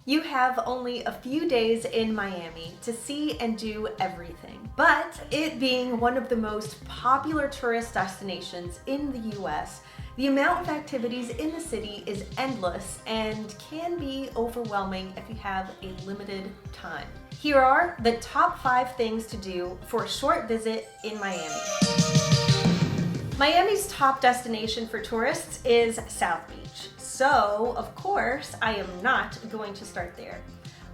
You have only a few days in Miami to see and do everything. But it being one of the most popular tourist destinations in the US, the amount of activities in the city is endless and can be overwhelming if you have a limited time. Here are the top 5 things to do for a short visit in Miami. Miami's top destination for tourists is South Beach. So, of course, I am not going to start there.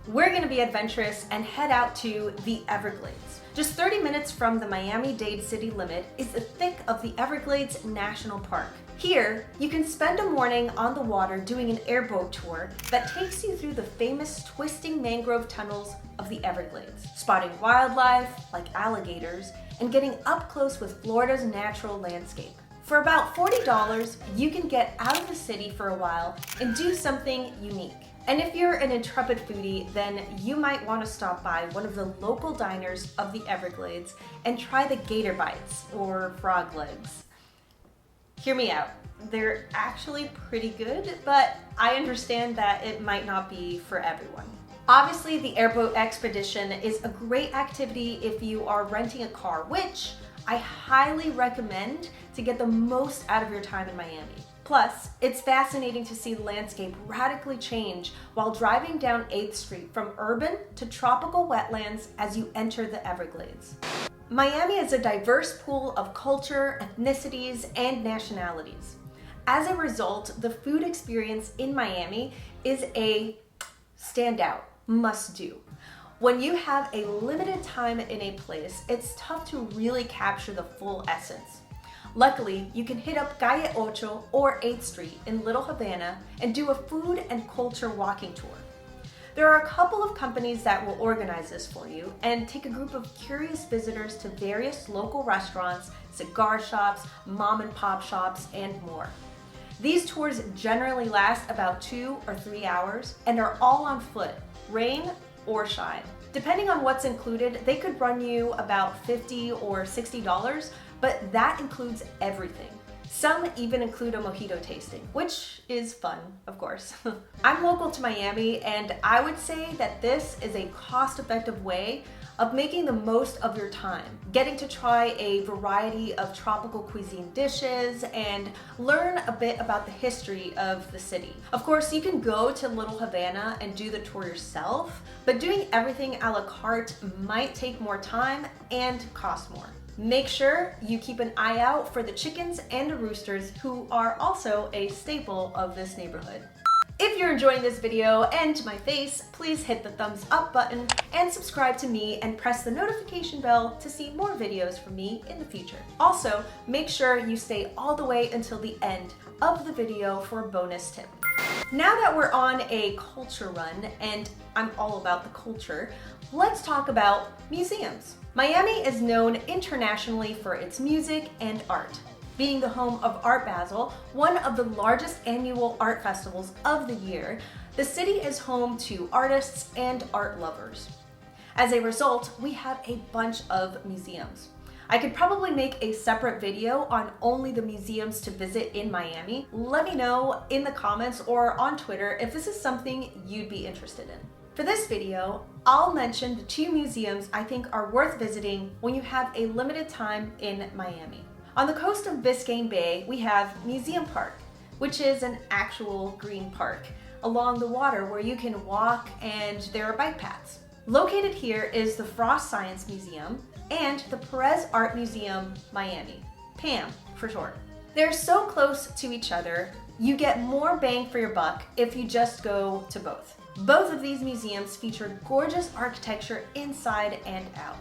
We're going to be adventurous and head out to the Everglades. Just 30 minutes from the Miami-Dade city limit is the thick of the Everglades National Park. Here, you can spend a morning on the water doing an airboat tour that takes you through the famous twisting mangrove tunnels of the Everglades, spotting wildlife like alligators and getting up close with Florida's natural landscape. For about $40, you can get out of the city for a while and do something unique. And if you're an intrepid foodie, then you might want to stop by one of the local diners of the Everglades and try the gator bites, or frog legs. Hear me out. They're actually pretty good, but I understand that it might not be for everyone. Obviously, the airboat expedition is a great activity if you are renting a car, which I highly recommend to get the most out of your time in Miami. Plus, it's fascinating to see the landscape radically change while driving down 8th Street from urban to tropical wetlands as you enter the Everglades. Miami is a diverse pool of culture, ethnicities, and nationalities. As a result, the food experience in Miami is a standout, must-do. When you have a limited time in a place, it's tough to really capture the full essence. Luckily, you can hit up Calle Ocho or 8th Street in Little Havana and do a food and culture walking tour. There are a couple of companies that will organize this for you and take a group of curious visitors to various local restaurants, cigar shops, mom and pop shops, and more. These tours generally last about 2 or 3 hours and are all on foot, rain or shine. Depending on what's included, they could run you about $50 or $60, but that includes everything. Some even include a mojito tasting, which is fun, of course. I'm local to Miami, and I would say that this is a cost-effective way of making the most of your time, getting to try a variety of tropical cuisine dishes and learn a bit about the history of the city. Of course, you can go to Little Havana and do the tour yourself, but doing everything a la carte might take more time and cost more. Make sure you keep an eye out for the chickens and the roosters, who are also a staple of this neighborhood. If you're enjoying this video and to my face, please hit the thumbs up button and subscribe to me and press the notification bell to see more videos from me in the future. Also, make sure you stay all the way until the end of the video for a bonus tip. Now that we're on a culture run, and I'm all about the culture, let's talk about museums. Miami is known internationally for its music and art. Being the home of Art Basel, one of the largest annual art festivals of the year, the city is home to artists and art lovers. As a result, we have a bunch of museums. I could probably make a separate video on only the museums to visit in Miami. Let me know in the comments or on Twitter if this is something you'd be interested in. For this video, I'll mention the 2 museums I think are worth visiting when you have a limited time in Miami. On the coast of Biscayne Bay, we have Museum Park, which is an actual green park along the water where you can walk and there are bike paths. Located here is the Frost Science Museum and the Perez Art Museum Miami, PAMM for short. They're so close to each other, you get more bang for your buck if you just go to both. Both of these museums feature gorgeous architecture inside and out.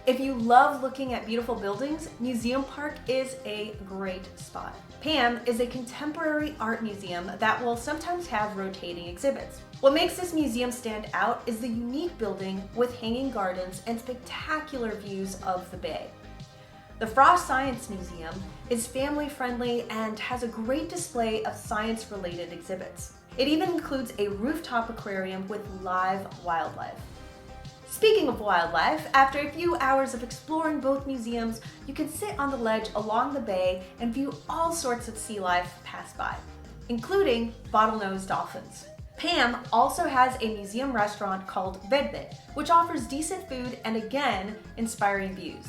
If you love looking at beautiful buildings, Museum Park is a great spot. PAMM is a contemporary art museum that will sometimes have rotating exhibits. What makes this museum stand out is the unique building with hanging gardens and spectacular views of the bay. The Frost Science Museum is family-friendly and has a great display of science-related exhibits. It even includes a rooftop aquarium with live wildlife. Speaking of wildlife, after a few hours of exploring both museums, you can sit on the ledge along the bay and view all sorts of sea life pass by, including bottlenose dolphins. PAMM also has a museum restaurant called Verde, which offers decent food and again, inspiring views.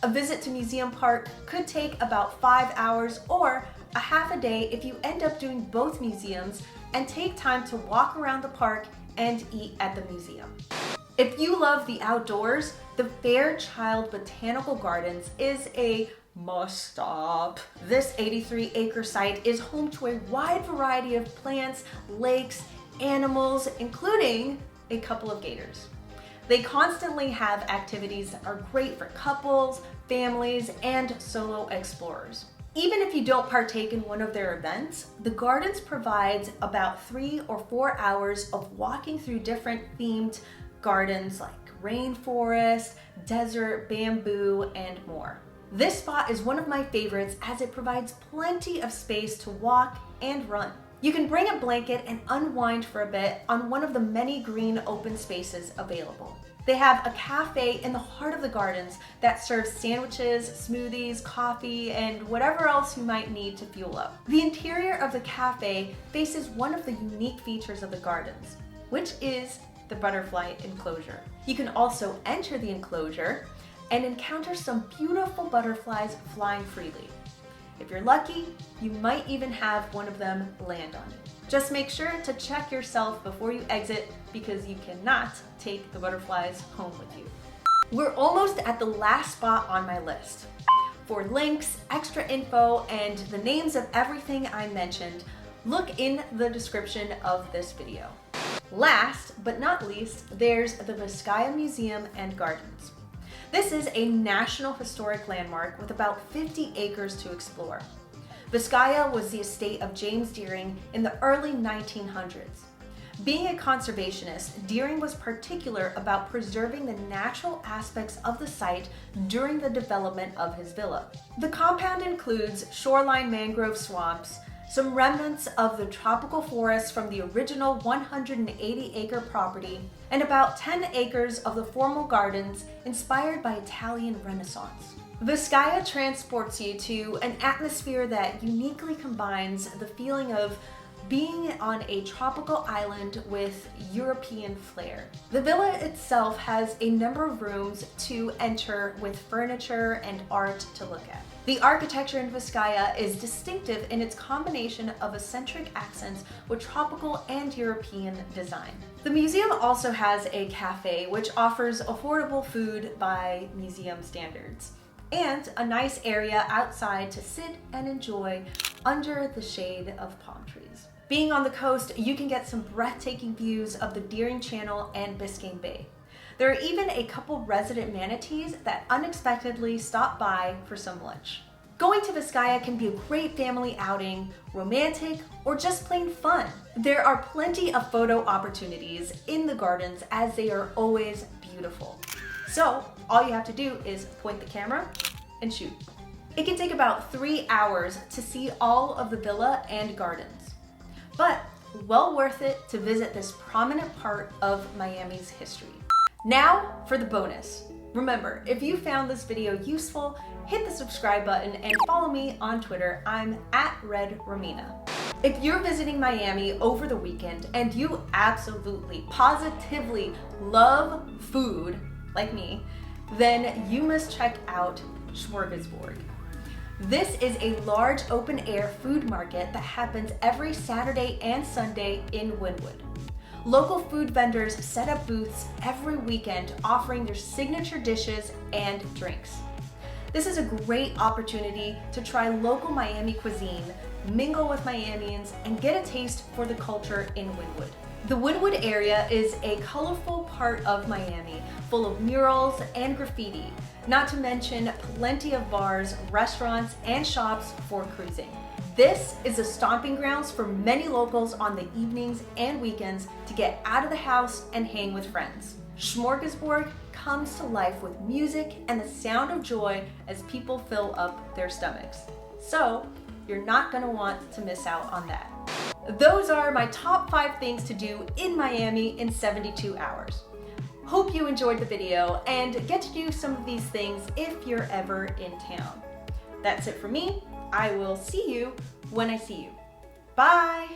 A visit to Museum Park could take about 5 hours or a half a day if you end up doing both museums and take time to walk around the park and eat at the museum. If you love the outdoors, the Fairchild Botanical Gardens is a must-stop. This 83-acre site is home to a wide variety of plants, lakes, animals, including a couple of gators. They constantly have activities that are great for couples, families, and solo explorers. Even if you don't partake in one of their events, the gardens provides about 3 or 4 hours of walking through different themed gardens like rainforest, desert, bamboo, and more. This spot is one of my favorites as it provides plenty of space to walk and run. You can bring a blanket and unwind for a bit on one of the many green open spaces available. They have a cafe in the heart of the gardens that serves sandwiches, smoothies, coffee, and whatever else you might need to fuel up. The interior of the cafe faces one of the unique features of the gardens, which is the butterfly enclosure. You can also enter the enclosure and encounter some beautiful butterflies flying freely. If you're lucky, you might even have one of them land on you. Just make sure to check yourself before you exit because you cannot take the butterflies home with you. We're almost at the last spot on my list. For links, extra info, and the names of everything I mentioned, look in the description of this video. Last but not least, there's the Vizcaya Museum and Gardens. This is a National Historic Landmark with about 50 acres to explore. Vizcaya was the estate of James Deering in the early 1900s. Being a conservationist, Deering was particular about preserving the natural aspects of the site during the development of his villa. The compound includes shoreline mangrove swamps, some remnants of the tropical forest from the original 180-acre property, and about 10 acres of the formal gardens inspired by Italian Renaissance. Vizcaya transports you to an atmosphere that uniquely combines the feeling of being on a tropical island with European flair. The villa itself has a number of rooms to enter with furniture and art to look at. The architecture in Vizcaya is distinctive in its combination of eccentric accents with tropical and European design. The museum also has a cafe which offers affordable food by museum standards, and a nice area outside to sit and enjoy under the shade of palm trees. Being on the coast, you can get some breathtaking views of the Deering Channel and Biscayne Bay. There are even a couple resident manatees that unexpectedly stop by for some lunch. Going to Vizcaya can be a great family outing, romantic, or just plain fun. There are plenty of photo opportunities in the gardens as they are always beautiful. So all you have to do is point the camera and shoot. It can take about 3 hours to see all of the villa and gardens, but well worth it to visit this prominent part of Miami's history. Now for the bonus. Remember, if you found this video useful, hit the subscribe button and follow me on Twitter. I'm at REDROMINA. If you're visiting Miami over the weekend and you absolutely, positively love food, like me, then you must check out Smorgasburg. This is a large open-air food market that happens every Saturday and Sunday in Wynwood. Local food vendors set up booths every weekend offering their signature dishes and drinks. This is a great opportunity to try local Miami cuisine, mingle with Miamians, and get a taste for the culture in Wynwood. The Wynwood area is a colorful part of Miami, full of murals and graffiti, not to mention plenty of bars, restaurants, and shops for cruising. This is the stomping grounds for many locals on the evenings and weekends to get out of the house and hang with friends. Smorgasburg comes to life with music and the sound of joy as people fill up their stomachs. So you're not going to want to miss out on that. Those are my top 5 things to do in Miami in 72 hours. Hope you enjoyed the video and get to do some of these things if you're ever in town. That's it for me. I will see you when I see you. Bye!